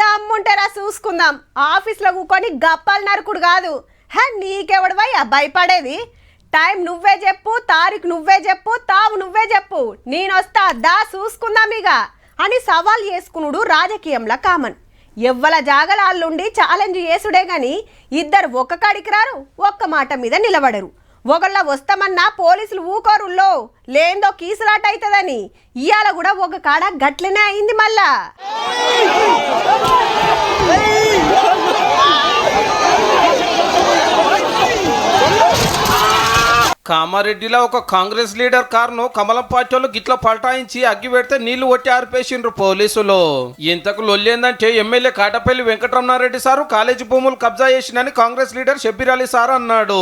దమ్ముంటారా చూసుకుందాం. ఆఫీస్లో కూకొని గప్పాలు నరుకుడు కాదు. నీకెవడవై భయపడేది? టైం నువ్వే చెప్పు, తారీఖు నువ్వే చెప్పు, తావు నువ్వే చెప్పు, నేనొస్తా దా చూసుకుందాం ఇక అని సవాల్ చేసుకునుడు రాజకీయంలో కామన్. ఎవ్వల జాగలాళ్ళుండి ఛాలెంజ్ చేసుడే గాని ఇద్దరు ఒక్క కాడికి రారు, ఒక్క మాట మీద నిలబడరు. ఒకళ్ళ వస్తామన్నా పోలీసులు ఊకోరుల్లో లేందో కీసులాట అవుతుందని ఇవాళ కూడా ఒక కాడ గట్లనే అయింది. మళ్ళా కామారెడ్డిలో ఒక కాంగ్రెస్ లీడర్ కారును కమలం పార్టీ వాళ్ళు గిట్ల పల్టాయించి అగ్గి పెడితే నీళ్లు కొట్టి ఆర్పేసిండ్రు పోలీసులు. ఇంతకు లొల్లేందంటే MLA Katipally Venkataramana Reddy sir college భూములు కబ్జా చేసినని కాంగ్రెస్ లీడర్ షబ్బీర్ అలీ సార్ అన్నాడు.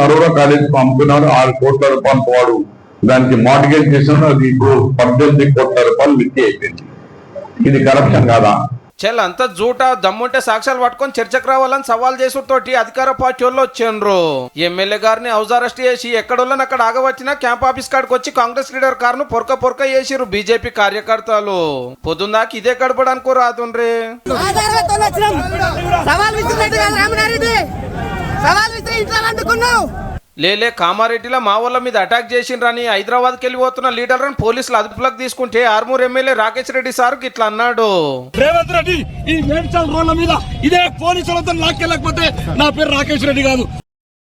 అరోరా కాలేజీ పంపుతున్నారు, 6 కోట్ల రూపాయలు వాడు దానికి మార్టిగేజ్ చేసిన 18 కోట్ల రూపాయలు మిత్తి అయిపోయింది. ఇది కరప్షన్ కాదా? చెల్ అంతా జూట, దమ్ముంటే సాక్ష్యాలు పట్టుకొని చర్చకు రావాలని సవాల్ చేసుతోటి అధికార పార్టీ వాళ్ళు వచ్చిండ్రు. ఎమ్మెల్యే గారిని హౌస్ అరెస్ట్ చేసి ఎక్కడోళ్ళని అక్కడ ఆగవచ్చినా క్యాంప్ ఆఫీస్ కాడికి వచ్చి కాంగ్రెస్ లీడర్ కారును పొరక చేసిరు బీజేపీ కార్యకర్తలు. పొద్దున్నాక ఇదే గడపడానికి రాదుండ్రే. లేలే కామారెడ్డిలో మా వాళ్ళ మీద అటాక్ చేసిండ్రని హైదరాబాద్కి వెళ్ళిపోతున్న లీడర్లను పోలీసులు అదుపులోకి తీసుకుంటే ఆర్మూర్ ఎమ్మెల్యే రాకేష్ రెడ్డి సార్ ఇట్లా అన్నాడు. రేవంత్ రెడ్డి ఈ మేడ్చల్ రోడ్ల మీద ఇదే పోలీసులతో లాక్కెళ్ళకపోతే నా పేరు రాకేష్ రెడ్డి కాదు.